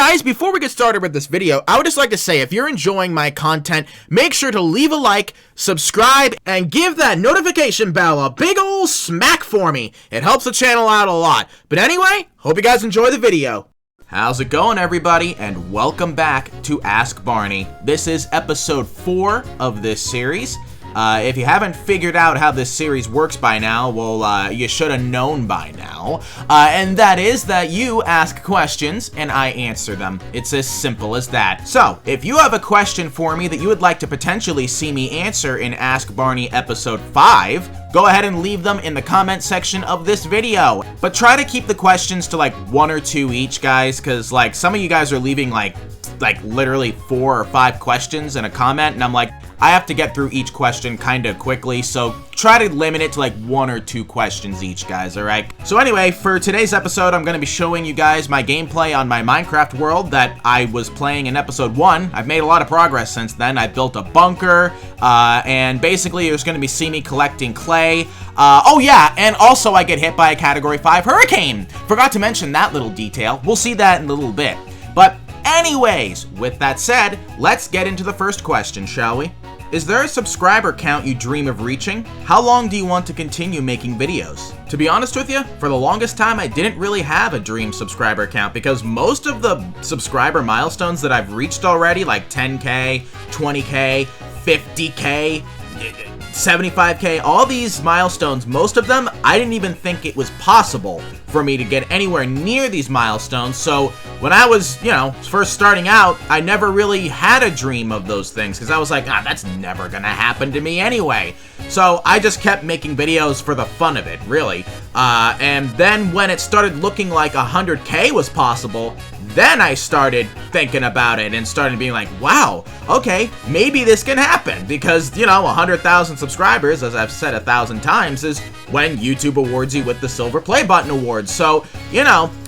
guys, before we get started with this video, I would just like to say if you're enjoying my content, make sure to leave a like, subscribe, and give that notification bell a big ol' smack for me. It helps the channel out a lot. But anyway, hope you guys enjoy the video. How's it going, everybody, and welcome back to Ask Barney. This is episode 4 of this series. If you haven't figured out how this series works by now, well, you should have known by now. And that is that you ask questions and I answer them. It's as simple as that. So, if you have a question for me that you would like to potentially see me answer in Ask Barney episode 5, go ahead and leave them in the comment section of this video. But try to keep the questions to like 1 or 2 each, guys, because like some of you guys are leaving like literally 4 or 5 questions in a comment, and I'm like, I have to get through each question kind of quickly, so try to limit it to like 1 or 2 questions each, guys, alright? So anyway, for today's episode, I'm going to be showing you guys my gameplay on my Minecraft world that I was playing in episode 1. I've made a lot of progress since then. I built a bunker, and basically you're just going to be seeing me collecting clay. Oh yeah, and also I get hit by a Category 5 hurricane! Forgot to mention that little detail. We'll see that in a little bit. But anyways, with that said, let's get into the first question, shall we? Is there a subscriber count you dream of reaching? How long do you want to continue making videos? To be honest with you, for the longest time I didn't really have a dream subscriber count because most of the subscriber milestones that I've reached already, like 10K, 20K, 50K, 75K, all these milestones, most of them, I didn't even think it was possible for me to get anywhere near these milestones. So when I was, first starting out, I never really had a dream of those things because I was like, that's never gonna happen to me anyway. So I just kept making videos for the fun of it, really. And then when it started looking like 100K was possible, then I started thinking about it and started being like, wow, okay, maybe this can happen because, 100,000 subscribers, as I've said 1,000 times, is when YouTube awards you with the Silver Play Button Award. So,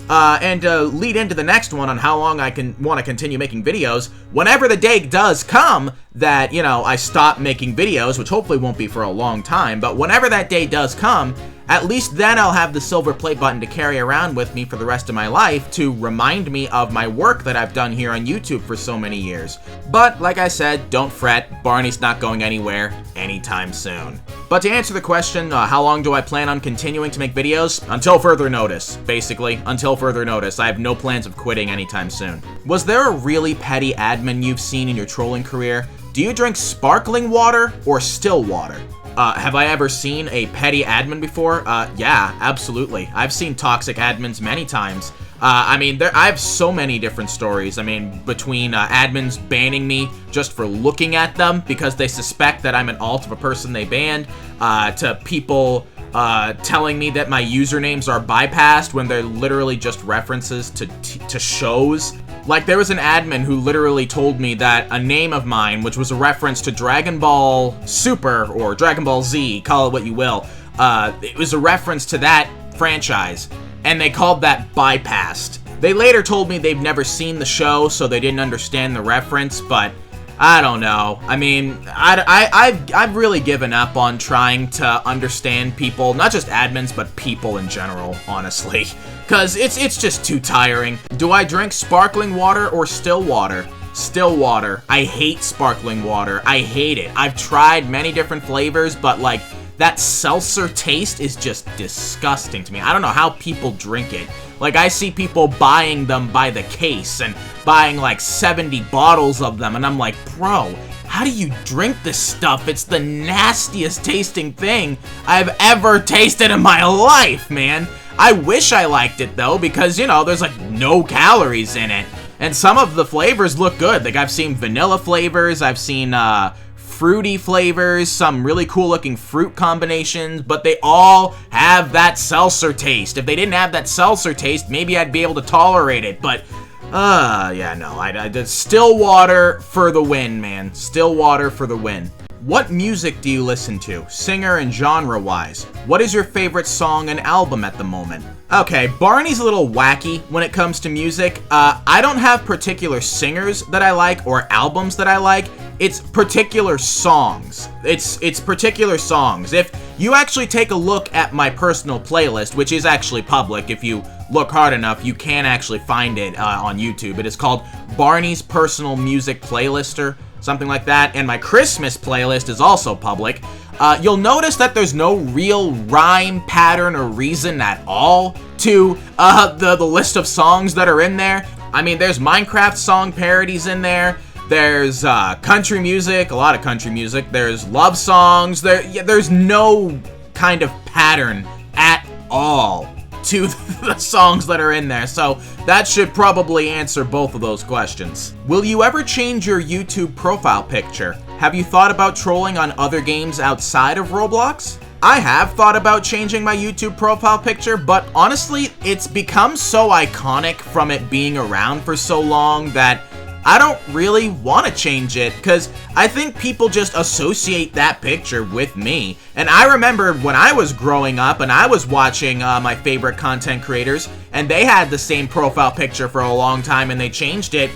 and to lead into the next one on how long I want to continue making videos, whenever the day does come that, I stop making videos, which hopefully won't be for a long time, but whenever that day does come, at least then I'll have the silver play button to carry around with me for the rest of my life to remind me of my work that I've done here on YouTube for so many years. But, like I said, don't fret, Barney's not going anywhere anytime soon. But to answer the question, how long do I plan on continuing to make videos? Until further notice, basically. Until further notice. I have no plans of quitting anytime soon. Was there a really petty admin you've seen in your trolling career? Do you drink sparkling water or still water? Have I ever seen a petty admin before? Yeah, absolutely. I've seen toxic admins many times. I have so many different stories. Between admins banning me just for looking at them because they suspect that I'm an alt of a person they banned, to people telling me that my usernames are bypassed when they're literally just references to shows. Like, there was an admin who literally told me that a name of mine, which was a reference to Dragon Ball Super, or Dragon Ball Z, call it what you will, it was a reference to that franchise, and they called that bypassed. They later told me they've never seen the show, so they didn't understand the reference, but I don't know. I've really given up on trying to understand people, not just admins, but people in general, honestly. Because it's just too tiring. Do I drink sparkling water or still water? Still water. I hate sparkling water. I hate it. I've tried many different flavors, but like, that seltzer taste is just disgusting to me. I don't know how people drink it. Like, I see people buying them by the case and buying like 70 bottles of them, and I'm like, bro, how do you drink this stuff? It's the nastiest tasting thing I've ever tasted in my life, man. I wish I liked it though, because, there's like no calories in it. And some of the flavors look good. Like, I've seen vanilla flavors, I've seen, fruity flavors, some really cool looking fruit combinations, but they all have that seltzer taste. If they didn't have that seltzer taste, maybe I'd be able to tolerate it, but yeah, no, I did still water for the win, man. Still water for the win. What music do you listen to, singer and genre-wise? What is your favorite song and album at the moment? Okay, Barney's a little wacky when it comes to music. I don't have particular singers that I like or albums that I like. It's particular songs. It's particular songs. If you actually take a look at my personal playlist, which is actually public if you look hard enough, you can actually find it on YouTube. It is called Barney's Personal Music Playlister, something like that, and my Christmas playlist is also public. You'll notice that there's no real rhyme, pattern, or reason at all to the list of songs that are in there. I mean, there's Minecraft song parodies in there. There's country music, a lot of country music. There's love songs. There's no kind of pattern at all to the songs that are in there, so that should probably answer both of those questions. Will you ever change your YouTube profile picture? Have you thought about trolling on other games outside of Roblox? I have thought about changing my YouTube profile picture, but honestly, it's become so iconic from it being around for so long that I don't really want to change it, because I think people just associate that picture with me. And I remember when I was growing up and I was watching my favorite content creators, and they had the same profile picture for a long time and they changed it,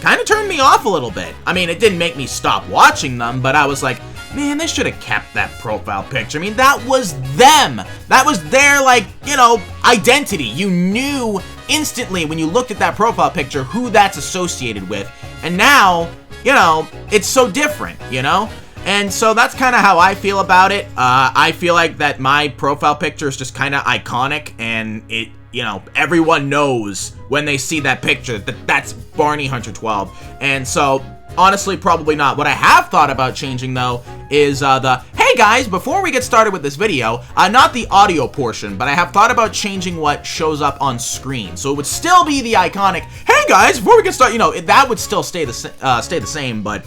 kind of turned me off a little bit. I mean, it didn't make me stop watching them, but I was like, man, they should have kept that profile picture. I mean, that was them. That was their, like, you know, identity. You knew instantly when you looked at that profile picture who that's associated with. And now, you know, it's so different, you know? And so that's kind of how I feel about it. I feel like that my profile picture is just kind of iconic, and it, you know, everyone knows when they see that picture that that's Barney Hunter 12. And so, honestly, probably not. What I have thought about changing, though, is hey guys, before we get started with this video, not the audio portion, but I have thought about changing what shows up on screen. So it would still be the iconic, hey guys, before we get started, you know, that would still stay the same, but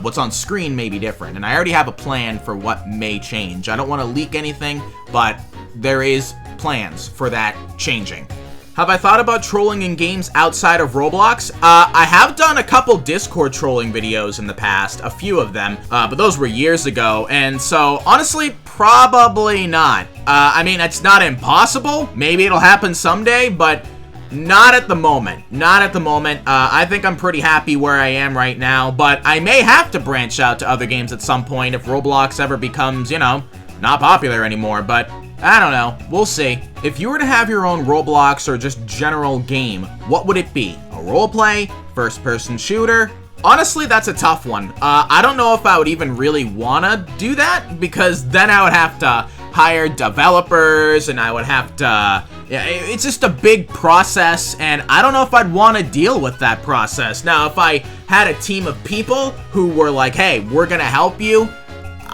what's on screen may be different. And I already have a plan for what may change. I don't want to leak anything, but there is plans for that changing. Have I thought about trolling in games outside of Roblox? I have done a couple Discord trolling videos in the past, a few of them, but those were years ago, and so, honestly, probably not. I mean, it's not impossible. Maybe it'll happen someday, but not at the moment. Not at the moment. I think I'm pretty happy where I am right now, but I may have to branch out to other games at some point if Roblox ever becomes, you know, not popular anymore, but I don't know. We'll see. If you were to have your own Roblox or just general game, what would it be? A roleplay? First-person shooter? Honestly, that's a tough one. I don't know if I would even really want to do that, because then I would have to hire developers, and I would have to... Yeah, it's just a big process, and I don't know if I'd want to deal with that process. Now, if I had a team of people who were like, hey, we're gonna help you,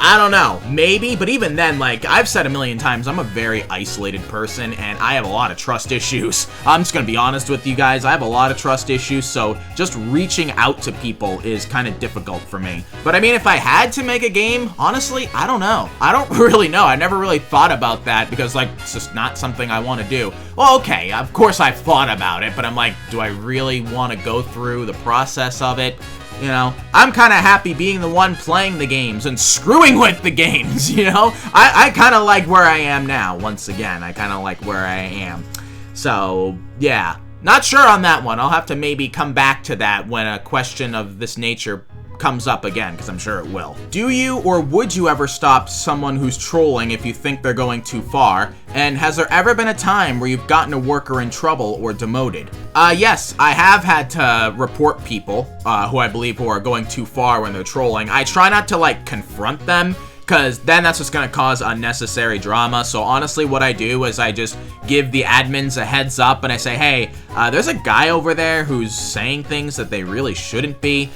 I don't know, maybe, but even then, like, I've said a million times, I'm a very isolated person, and I have a lot of trust issues. I'm just gonna be honest with you guys, I have a lot of trust issues, so just reaching out to people is kind of difficult for me. But I mean, if I had to make a game, honestly, I don't know. I don't really know. I never really thought about that, because, like, it's just not something I want to do. Well, okay, of course I've thought about it, but I'm like, do I really want to go through the process of it? You know, I'm kind of happy being the one playing the games and screwing with the games, you know? I kind of like where I am now, once again. I kind of like where I am. So, yeah. Not sure on that one. I'll have to maybe come back to that when a question of this nature comes up again, because I'm sure it will. Do you or would you ever stop someone who's trolling if you think they're going too far? And has there ever been a time where you've gotten a worker in trouble or demoted? Yes, I have had to report people who I believe who are going too far when they're trolling. I try not to, like, confront them, because then that's just going to cause unnecessary drama. So honestly, what I do is I just give the admins a heads up, and I say, hey, there's a guy over there who's saying things that they really shouldn't be,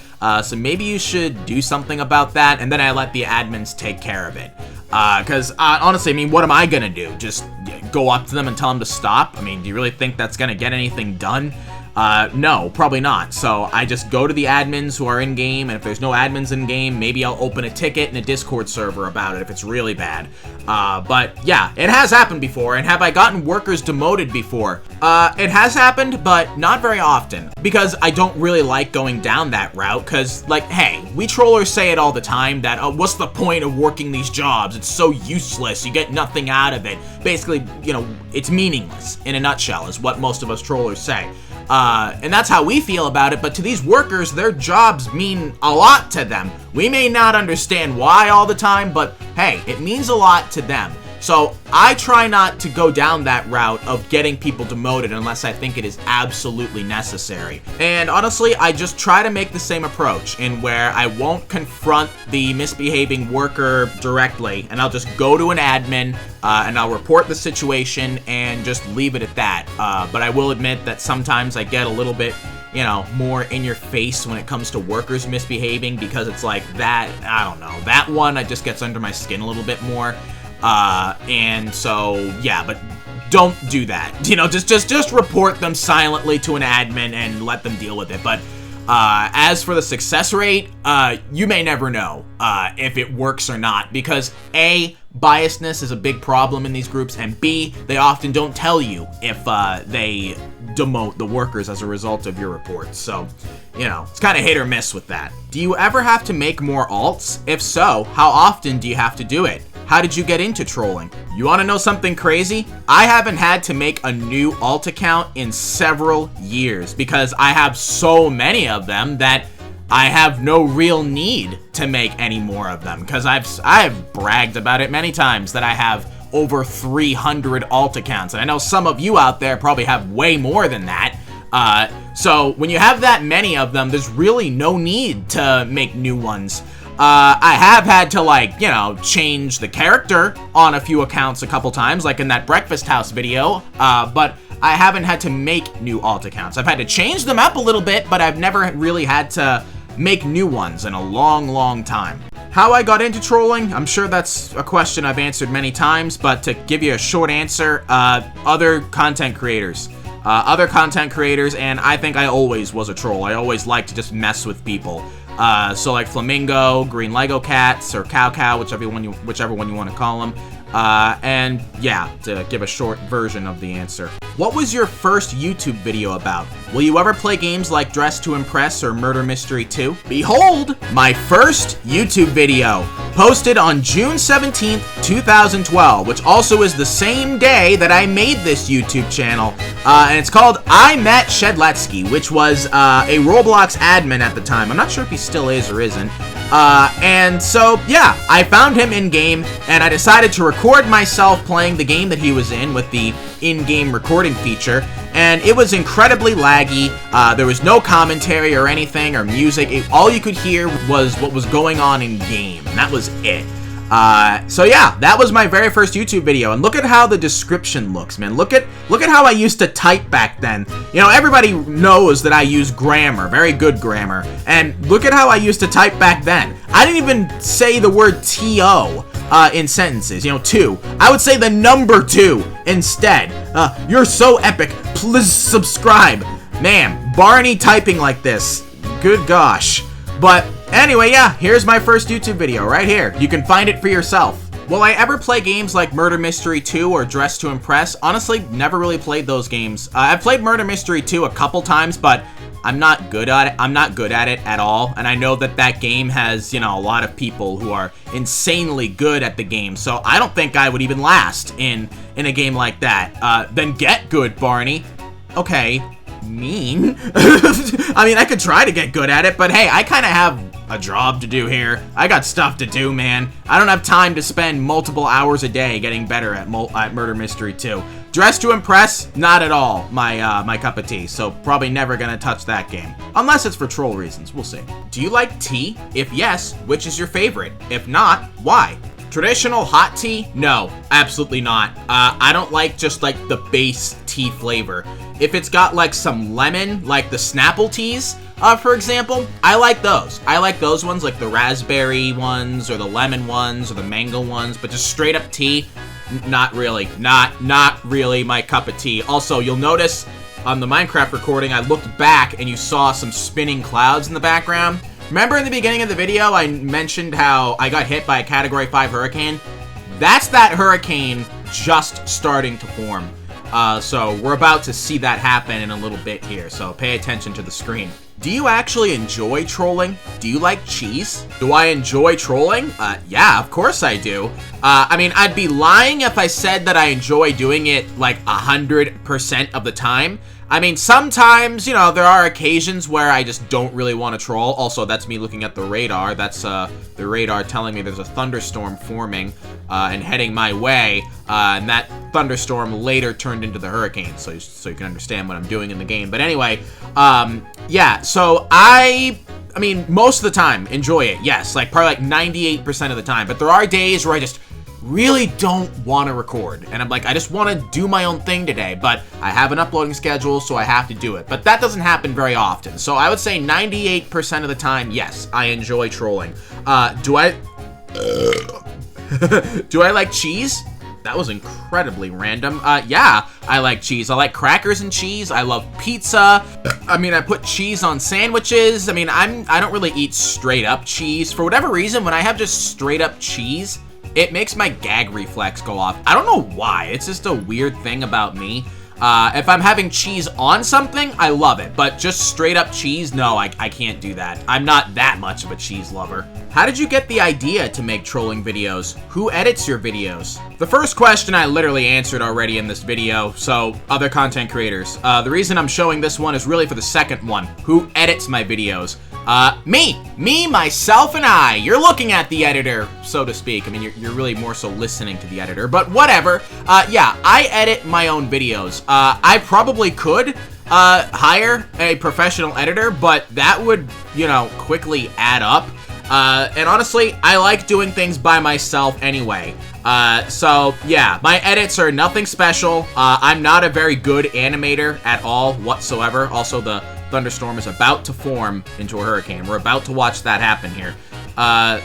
so maybe you should do something about that, and then I let the admins take care of it. Because honestly, I mean, what am I gonna do? Just go up to them and tell them to stop? I mean, do you really think that's gonna get anything done? No, probably not. So I just go to the admins who are in game, and if there's no admins in game, maybe I'll open a ticket in a Discord server about it if it's really bad. But yeah, it has happened before. And have I gotten workers demoted before? It has happened, but not very often, because I don't really like going down that route, because, like, hey, we trollers say it all the time that, what's the point of working these jobs? It's so useless. You get nothing out of it. Basically, you know, it's meaningless, in a nutshell, is what most of us trollers say. And that's how we feel about it, but to these workers, their jobs mean a lot to them. We may not understand why all the time, but hey, it means a lot to them. So I try not to go down that route of getting people demoted unless I think it is absolutely necessary. And honestly, I just try to make the same approach in where I won't confront the misbehaving worker directly, and I'll just go to an admin and I'll report the situation and just leave it at that. But I will admit that sometimes I get a little bit, you know, more in your face when it comes to workers misbehaving, because it's like that, I don't know, that one just gets under my skin a little bit more. And so, yeah, but don't do that. You know, just report them silently to an admin and let them deal with it. But as for the success rate, you may never know if it works or not, because A, biasness is a big problem in these groups, and B, they often don't tell you if they demote the workers as a result of your reports. So, you know, it's kind of hit or miss with that. Do you ever have to make more alts? If so, how often do you have to do it? How did you get into trolling? You want to know something crazy? I haven't had to make a new alt account in several years because I have so many of them that I have no real need to make any more of them, because I've bragged about it many times that I have over 300 alt accounts, and I know some of you out there probably have way more than that. So when you have that many of them, there's really no need to make new ones. I have had to, like, you know, change the character on a few accounts a couple times, like in that Breakfast House video, but I haven't had to make new alt accounts. I've had to change them up a little bit, but I've never really had to make new ones in a long, long time. How I got into trolling? I'm sure that's a question I've answered many times, but to give you a short answer, other content creators. And I think I always was a troll. I always liked to just mess with people. So like Flamingo, Green Lego Cats, or Cow, whichever one you want to call them. And yeah, to give a short version of the answer. What was your first YouTube video about? Will you ever play games like Dress to Impress or Murder Mystery 2? Behold, my first YouTube video, posted on June 17th, 2012, which also is the same day that I made this YouTube channel. And it's called I Met Shedletsky, which was a Roblox admin at the time. I'm not sure if he still is or isn't. And so, yeah, I found him in-game, and I decided to record myself playing the game that he was in with the in-game recording feature, and it was incredibly laggy. There was no commentary or anything or music. All you could hear was what was going on in-game, and that was it. So yeah, that was my very first YouTube video, and look at how the description looks, man. Look at how I used to type back then. You know, everybody knows that I use grammar, very good grammar, and look at how I used to type back then. I didn't even say the word T-O in sentences, you know, 2. I would say the number 2 instead. You're so epic, please subscribe. Man, Barney typing like this, good gosh. But anyway, yeah, here's my first YouTube video right here. You can find it for yourself. Will I ever play games like Murder Mystery 2 or Dress to Impress? Honestly, never really played those games. I've played Murder Mystery 2 a couple times, but I'm not good at it. I'm not good at it at all, and I know that that game has, you know, a lot of people who are insanely good at the game, so I don't think I would even last in a game like that. Then get good, Barney. Okay, mean. I mean, I could try to get good at it, but hey, I kind of have a job to do here. I got stuff to do, man. I don't have time to spend multiple hours a day getting better at Murder Mystery 2. Dress to Impress, not at all my cup of tea, so probably never gonna touch that game. Unless it's for troll reasons, we'll see. Do you like tea? If yes, which is your favorite? If not, why? Traditional hot tea? No, absolutely not. I don't like just like the base tea flavor. If it's got like some lemon, like the Snapple teas, for example, I like those. I like those ones, like the raspberry ones, or the lemon ones, or the mango ones, but just straight up tea, not really. Not really my cup of tea. Also, you'll notice on the Minecraft recording, I looked back and you saw some spinning clouds in the background. Remember in the beginning of the video, I mentioned how I got hit by a Category 5 hurricane? That's that hurricane just starting to form. So we're about to see that happen in a little bit here, so pay attention to the screen. Do you actually enjoy trolling? Do you like cheese? Do I enjoy trolling? Yeah, of course I do. I mean, I'd be lying if I said that I enjoy doing it like 100% of the time. I mean, sometimes, you know, there are occasions where I just don't really want to troll. Also, that's me looking at the radar. That's the radar telling me there's a thunderstorm forming and heading my way. And that thunderstorm later turned into the hurricane, so you can understand what I'm doing in the game. But anyway, yeah, so I mean, most of the time, enjoy it, yes. Like, probably like 98% of the time. But there are days where I just really don't want to record, and I'm like, I just want to do my own thing today, but I have an uploading schedule, so I have to do it. But that doesn't happen very often, so I would say 98% of the time, yes, I enjoy trolling. Do I like cheese? That was incredibly random. Yeah, I like cheese. I like crackers and cheese. I love pizza. I mean, I put cheese on sandwiches. I mean, I don't really eat straight up cheese. For whatever reason, when I have just straight up cheese, it makes my gag reflex go off. I don't know why. It's just a weird thing about me. If I'm having cheese on something, I love it. But just straight up cheese, no, I can't do that. I'm not that much of a cheese lover. How did you get the idea to make trolling videos? Who edits your videos? The first question I literally answered already in this video, so other content creators. The reason I'm showing this one is really for the second one. Who edits my videos? Me, myself, and I. You're looking at the editor, so to speak. I mean, you're really more so listening to the editor, but whatever. Yeah, I edit my own videos. I probably could hire a professional editor, but that would, you know, quickly add up. And honestly, I like doing things by myself anyway. So yeah, my edits are nothing special. I'm not a very good animator at all whatsoever. Also, the thunderstorm is about to form into a hurricane. We're about to watch that happen here.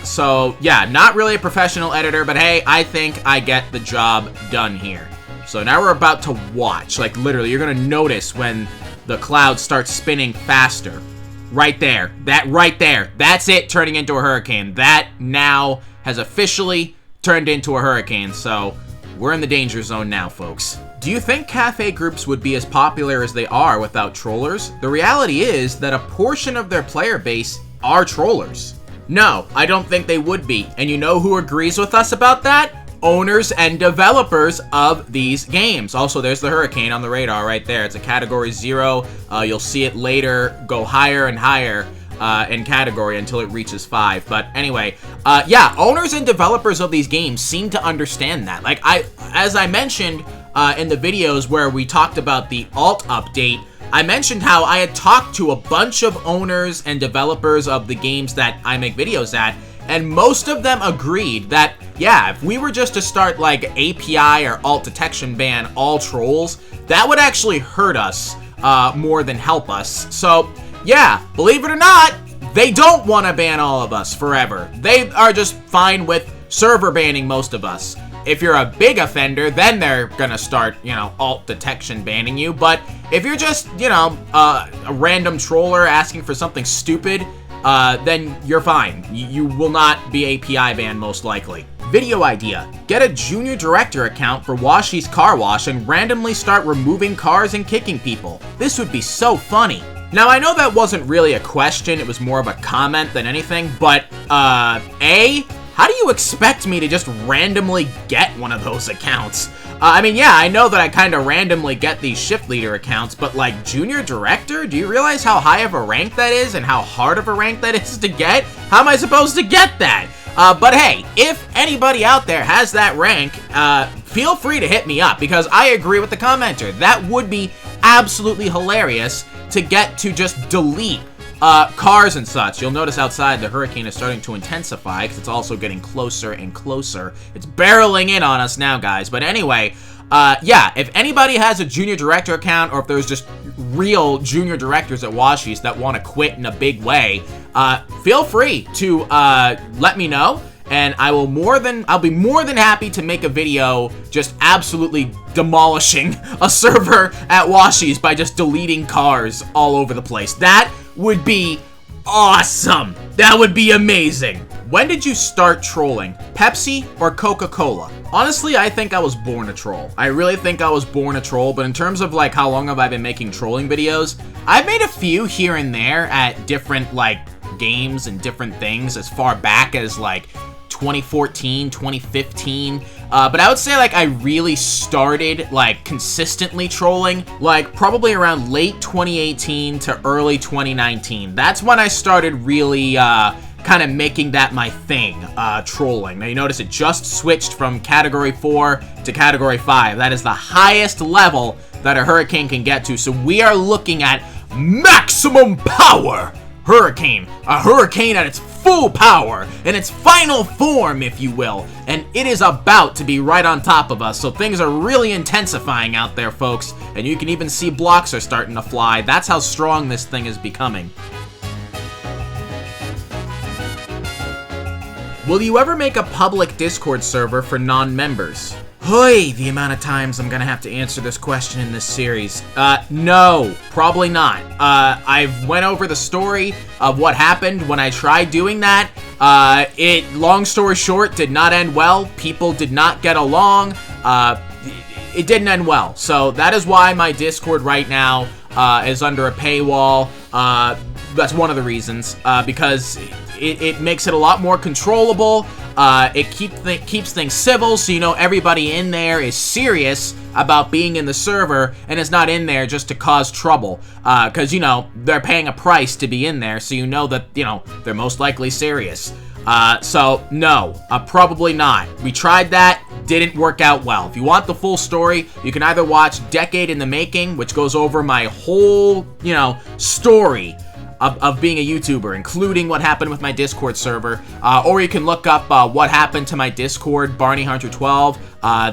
So yeah, not really a professional editor, but hey, I think I get the job done here. So now we're about to watch. Like, literally, you're gonna notice when the clouds start spinning faster. Right there. That right there. That's it turning into a hurricane. That now has officially turned into a hurricane. So we're in the danger zone now, folks. Do you think cafe groups would be as popular as they are without trollers? The reality is that a portion of their player base are trollers. No, I don't think they would be. And you know who agrees with us about that? Owners and developers of these games. Also, there's the hurricane on the radar right there. It's a category 0. You'll see it later go higher and higher in category until it reaches 5. But anyway, yeah, owners and developers of these games seem to understand that. Like, as I mentioned in the videos where we talked about the alt update, I mentioned how I had talked to a bunch of owners and developers of the games that I make videos at, and most of them agreed that, yeah, if we were just to start like API or alt detection ban all trolls, that would actually hurt us more than help us. So yeah, believe it or not, they don't want to ban all of us forever. They are just fine with server banning most of us. If you're a big offender, then they're gonna start, you know, alt detection banning you. But if you're just, you know, a random troller asking for something stupid, then you're fine. You will not be API banned, most likely. Video idea. Get a junior director account for Washi's Car Wash and randomly start removing cars and kicking people. This would be so funny. Now, I know that wasn't really a question, it was more of a comment than anything, but, how do you expect me to just randomly get one of those accounts? I mean, yeah, I know that I kind of randomly get these shift leader accounts, but like junior director, do you realize how high of a rank that is and how hard of a rank that is to get? How am I supposed to get that? But hey, if anybody out there has that rank, feel free to hit me up because I agree with the commenter. That would be absolutely hilarious to get to just delete cars and such. You'll notice outside the hurricane is starting to intensify because it's also getting closer and closer. It's barreling in on us now, guys. But anyway, yeah, if anybody has a junior director account or if there's just real junior directors at Washi's that want to quit in a big way, feel free to let me know. And I'll be more than happy to make a video just absolutely demolishing a server at Washi's by just deleting cars all over the place. That would be awesome. That would be amazing. When did you start trolling? Pepsi or Coca-Cola? Honestly, I think I was born a troll. I really think I was born a troll, but in terms of like how long have I been making trolling videos, I've made a few here and there at different like games and different things as far back as like 2014, 2015. But I would say, like, I really started, like, consistently trolling, like, probably around late 2018 to early 2019. That's when I started really, kind of making that my thing, trolling. Now, you notice it just switched from Category 4 to Category 5. That is the highest level that a hurricane can get to. So we are looking at maximum power hurricane. A hurricane at its full power, in its final form, if you will. And it is about to be right on top of us. So things are really intensifying out there, folks. And you can even see blocks are starting to fly. That's how strong this thing is becoming. Will you ever make a public Discord server for non-members? Hoy, the amount of times I'm gonna have to answer this question in this series. No, probably not. I've went over the story of what happened when I tried doing that. Long story short, did not end well. People did not get along. It didn't end well. So that is why my Discord right now is under a paywall. That's one of the reasons, because it makes it a lot more controllable. It keeps things civil, so you know everybody in there is serious about being in the server and is not in there just to cause trouble. Because, you know, they're paying a price to be in there, so you know that, you know, they're most likely serious. So, no, probably not. We tried that, didn't work out well. If you want the full story, you can either watch Decade in the Making, which goes over my whole, you know, story of being a YouTuber, including what happened with my Discord server, or you can look up what happened to my Discord, Barney Hunter 12.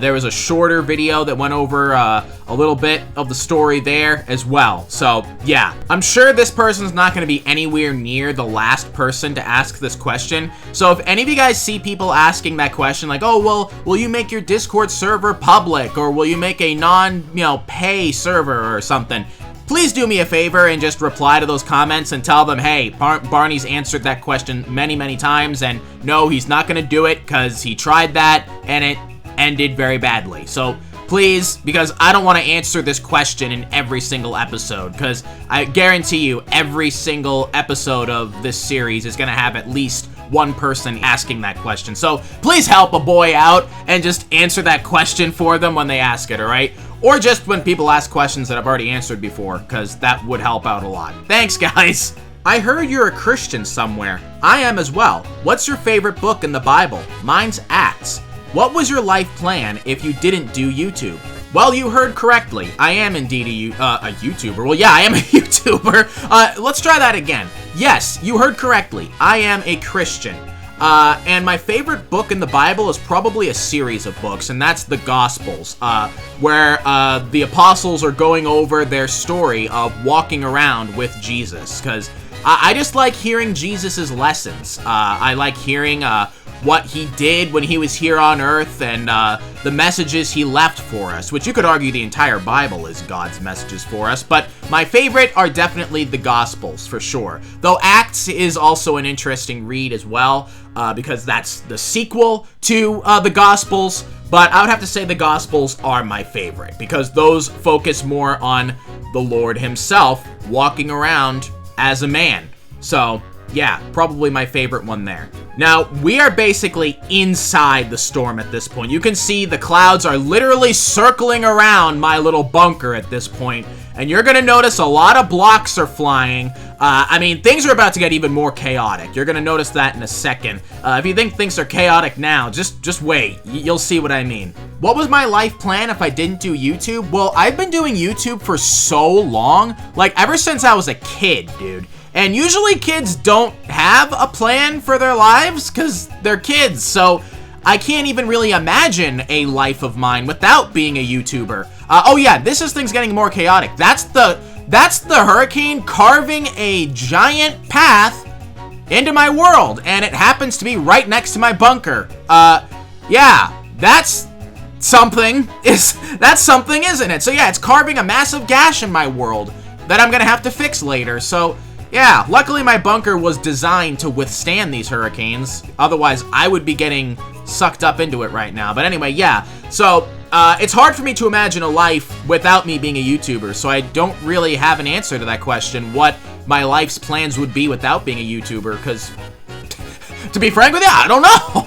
There was a shorter video that went over a little bit of the story there as well. So, yeah, I'm sure this person's not going to be anywhere near the last person to ask this question. So if any of you guys see people asking that question, like, oh, well, will you make your Discord server public, or will you make a pay server or something? Please do me a favor and just reply to those comments and tell them, hey, Barney's answered that question many, many times, and no, he's not going to do it because he tried that and it ended very badly. So please, because I don't want to answer this question in every single episode, because I guarantee you every single episode of this series is going to have at least one person asking that question. So please help a boy out and just answer that question for them when they ask it, all right? Or just when people ask questions that I've already answered before, because that would help out a lot. Thanks, guys! I heard you're a Christian somewhere. I am as well. What's your favorite book in the Bible? Mine's Acts. What was your life plan if you didn't do YouTube? Well, you heard correctly. I am indeed a YouTuber. Well, yeah, I am a YouTuber. Let's try that again. Yes, you heard correctly. I am a Christian. And my favorite book in the Bible is probably a series of books, and that's the Gospels, where the apostles are going over their story of walking around with Jesus, because I just like hearing Jesus's lessons. I like hearing what he did when he was here on Earth, and the messages he left for us, which you could argue the entire Bible is God's messages for us, but my favorite are definitely the Gospels, for sure. Though Acts is also an interesting read as well, because that's the sequel to the Gospels, but I would have to say the Gospels are my favorite, because those focus more on the Lord himself walking around as a man. So, yeah, probably my favorite one there. Now, we are basically inside the storm at this point. You can see the clouds are literally circling around my little bunker at this point, and you're gonna notice a lot of blocks are flying. I mean, things are about to get even more chaotic. You're gonna notice that in a second. If you think things are chaotic now, just wait. You'll see what I mean. What was my life plan if I didn't do YouTube? Well, I've been doing YouTube for so long, like ever since I was a kid, dude. And usually kids don't have a plan for their lives because they're kids, so I can't even really imagine a life of mine without being a YouTuber. Oh yeah, this is things getting more chaotic. That's the hurricane carving a giant path into my world, and it happens to be right next to my bunker. Yeah, that's something, isn't it? So yeah, it's carving a massive gash in my world that I'm gonna have to fix later, so yeah, luckily my bunker was designed to withstand these hurricanes. Otherwise, I would be getting sucked up into it right now. But anyway, yeah. So, it's hard for me to imagine a life without me being a YouTuber. So I don't really have an answer to that question, what my life's plans would be without being a YouTuber. Because, to be frank with you, I don't know.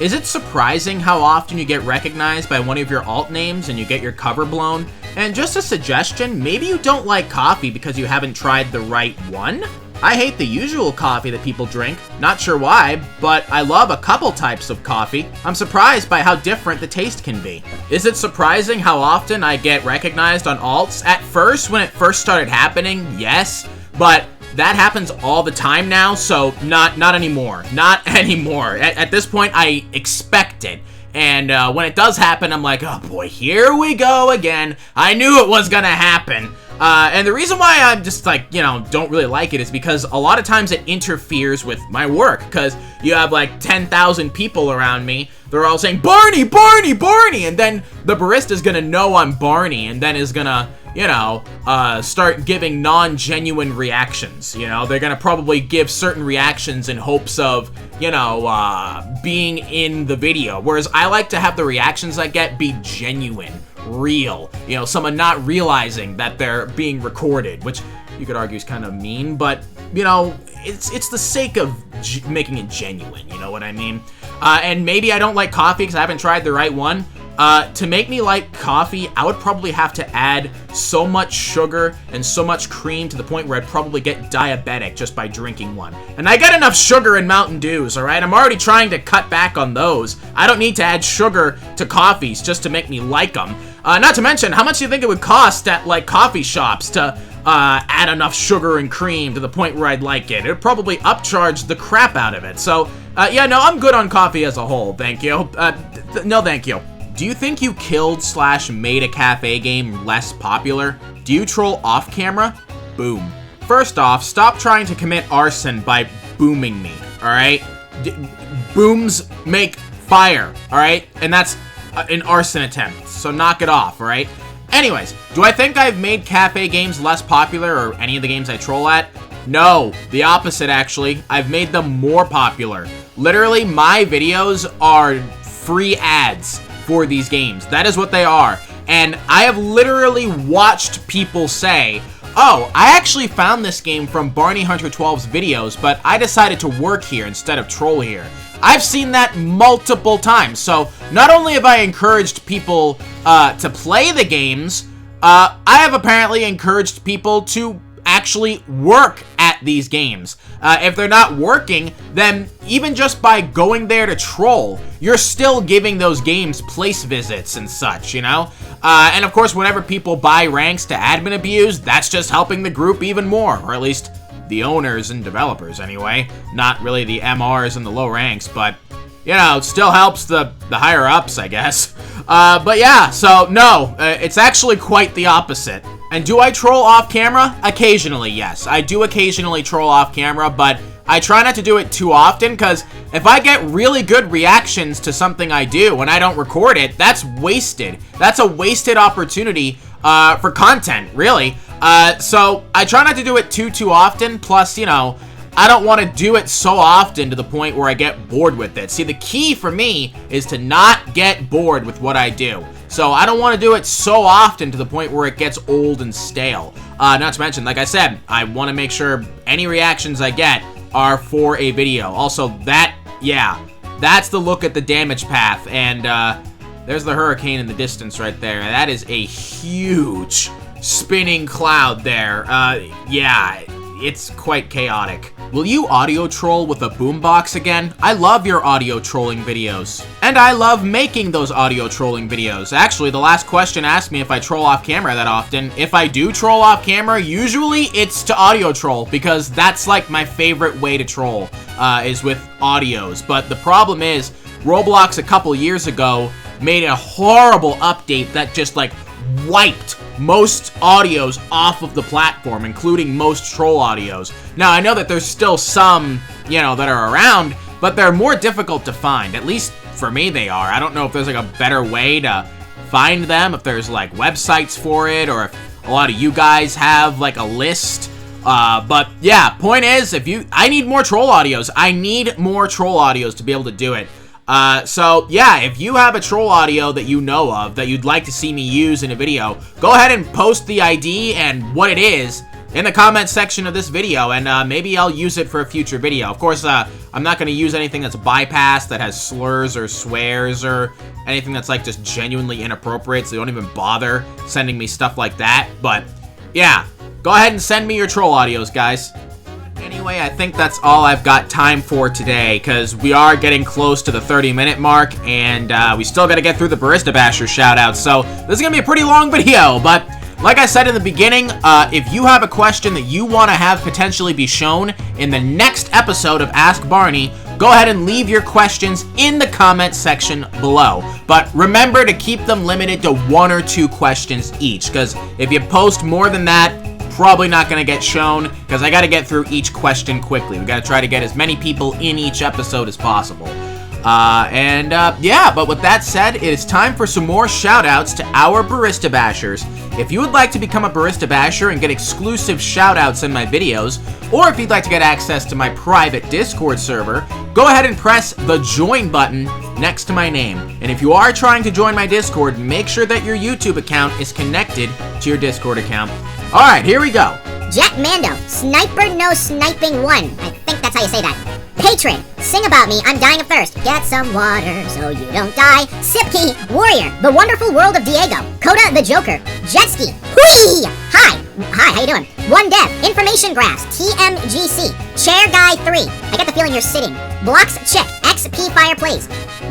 Is it surprising how often you get recognized by one of your alt names and you get your cover blown? And just a suggestion, maybe you don't like coffee because you haven't tried the right one? I hate the usual coffee that people drink, not sure why, but I love a couple types of coffee. I'm surprised by how different the taste can be. Is it surprising how often I get recognized on alts? At first, when it first started happening, yes, but that happens all the time now, so not anymore. Not anymore. At this point, I expect it. And when it does happen, I'm like, oh boy, here we go again. I knew it was gonna happen. And the reason why I'm just like, you know, don't really like it is because a lot of times it interferes with my work. Because you have like 10,000 people around me. They're all saying, Barney, Barney, Barney. And then the barista's gonna know I'm Barney and then is gonna, you know, start giving non-genuine reactions. You know, they're gonna probably give certain reactions in hopes of, you know, being in the video. Whereas I like to have the reactions I get be genuine, real. You know, someone not realizing that they're being recorded, which you could argue is kind of mean, but, you know, it's the sake of making it genuine, you know what I mean? And maybe I don't like coffee because I haven't tried the right one. To make me like coffee, I would probably have to add so much sugar and so much cream to the point where I'd probably get diabetic just by drinking one. And I get enough sugar in Mountain Dews, alright? I'm already trying to cut back on those. I don't need to add sugar to coffees just to make me like them. Not to mention, how much do you think it would cost at, like, coffee shops to add enough sugar and cream to the point where I'd like it? It would probably upcharge the crap out of it. So, yeah, no, I'm good on coffee as a whole, thank you. No, thank you. Do you think you killed / made a cafe game less popular? Do you troll off camera? Boom. First off, stop trying to commit arson by booming me, alright? Booms make fire, alright? And that's an arson attempt, so knock it off, alright? Anyways, do I think I've made cafe games less popular or any of the games I troll at? No, the opposite actually. I've made them more popular. Literally, my videos are free ads for these games. That is what they are. And I have literally watched people say, oh, I actually found this game from Barney Hunter 12's videos, but I decided to work here instead of troll here. I've seen that multiple times. So not only have I encouraged people to play the games, I have apparently encouraged people to actually work at these games. If they're not working, then even just by going there to troll, you're still giving those games place visits and such, you know? And of course, whenever people buy ranks to admin abuse, that's just helping the group even more, or at least the owners and developers anyway. Not really the MRs and the low ranks, but, you know, it still helps the higher ups, I guess. But yeah, so no, it's actually quite the opposite. And do I troll off camera? Occasionally, yes. I do occasionally troll off camera, but I try not to do it too often, because if I get really good reactions to something I do and I don't record it, that's wasted. That's a wasted opportunity for content, really. So I try not to do it too often, plus, you know, I don't want to do it so often to the point where I get bored with it. See, the key for me is to not get bored with what I do. So I don't want to do it so often to the point where it gets old and stale. Not to mention, like I said, I want to make sure any reactions I get are for a video. Also, that, yeah, that's the look at the damage path. And there's the hurricane in the distance right there. That is a huge spinning cloud there. Yeah, it's quite chaotic. Will you audio troll with a boombox again? I love your audio trolling videos. And I love making those audio trolling videos. Actually, the last question asked me if I troll off camera that often. If I do troll off camera, usually it's to audio troll, because that's like my favorite way to troll, is with audios. But the problem is, Roblox a couple years ago made a horrible update that just like wiped most audios off of the platform, including most troll audios. Now, I know that there's still some, you know, that are around, but they're more difficult to find. At least for me, they are. I don't know if there's like a better way to find them, if there's like websites for it, or if a lot of you guys have like a list. But yeah, point is, I need more troll audios. I need more troll audios to be able to do it. So yeah, if you have a troll audio that you know of that you'd like to see me use in a video, go ahead and post the ID and what it is, in the comment section of this video, and maybe I'll use it for a future video. Of course, I'm not going to use anything that's bypassed, that has slurs or swears or anything that's like just genuinely inappropriate, so don't even bother sending me stuff like that. But yeah, go ahead and send me your troll audios, guys. Anyway, I think that's all I've got time for today, because we are getting close to the 30-minute mark, and we still got to get through the Barista Basher shoutouts, so this is going to be a pretty long video. But like I said in the beginning, if you have a question that you want to have potentially be shown in the next episode of Ask Barney, go ahead and leave your questions in the comment section below. But remember to keep them limited to 1 or 2 questions each, because if you post more than that, probably not going to get shown, because I got to get through each question quickly. We got to try to get as many people in each episode as possible. Yeah, but with that said, it is time for some more shoutouts to our Barista Bashers. If you would like to become a Barista Basher and get exclusive shoutouts in my videos, or if you'd like to get access to my private Discord server, go ahead and press the join button next to my name. And if you are trying to join my Discord, make sure that your YouTube account is connected to your Discord account. Alright, here we go. Jack Mando, Sniper No Sniping 1. I think that's how you say that. Patron, Sing About Me, I'm Dying of Thirst. Get some water so you don't die. Sipkey, Warrior, The Wonderful World of Diego. Coda the Joker, Jetski, Whee! Hi, how you doing? One Dev, Information Graphs, TMGC, Chair Guy 3. I get the feeling you're sitting. Blocks Chick, XP Fireplace.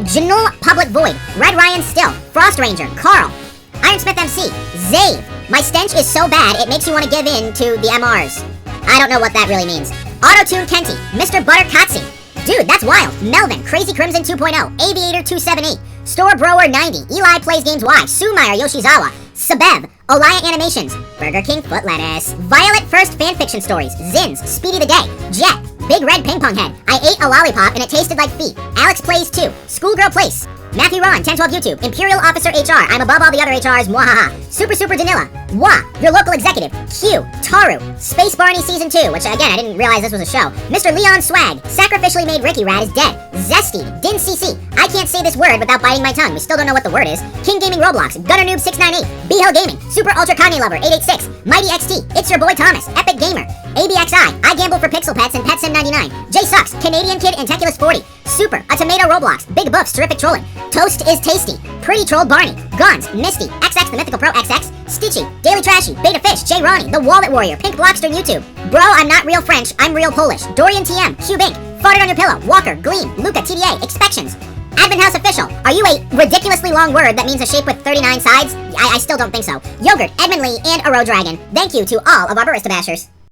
Janul Public Void, Red Ryan Still, Frost Ranger, Carl, Ironsmith MC, Zave. My stench is so bad, it makes you want to give in to the MRs. I don't know what that really means. Autotune Kenty, Mr. Butterkatsi. Dude, that's wild. Melvin, Crazy Crimson 2.0, Aviator 278, Store Brower 90, Eli Plays Games Y, Sumeyer Yoshizawa, Sabev, Olaya Animations, Burger King Foot Lettuce, Violet First Fanfiction Stories, Zins, Speedy the Day, Jet, Big Red Ping Pong Head, I ate a lollipop and it tasted like feet, Alex Plays 2, Schoolgirl Place, Matthew Ron, 1012 YouTube, Imperial Officer HR, I'm above all the other HRs, mwahaha, Super Danila, Wah, your local executive, Q, Taru, Space Barney Season 2, which again, I didn't realize this was a show, Mr. Leon Swag, Sacrificially Made Ricky Rat is dead, Zesty, Din CC, I can't say this word without biting my tongue, we still don't know what the word is, King Gaming Roblox, Gunner Noob 698, B-Hill Gaming, Super Ultra Kanye Lover 886, Mighty XT, It's Your Boy Thomas, Epic Gamer, ABXI, I Gamble for Pixel Pets and PetSim99, J Sucks, Canadian Kid Inteculous 40, Super, A Tomato Roblox, Big Buffs, Terrific Trolling, Toast is Tasty, Pretty Troll Barney, Gons, Misty, XX the Mythical Pro XX, Stitchy, Daily Trashy, Beta Fish, Jay Ronnie, The Wallet Warrior, Pink Blockster YouTube, Bro, I'm not real French, I'm real Polish, Dorian TM, Cube Inc., Farted on Your Pillow, Walker, Gleam, Luca TDA, Expections, Advent House Official, are you a ridiculously long word that means a shape with 39 sides? I still don't think so. Yogurt, Edmund Lee, and a Road Dragon. Thank you to all of our Barista Bashers.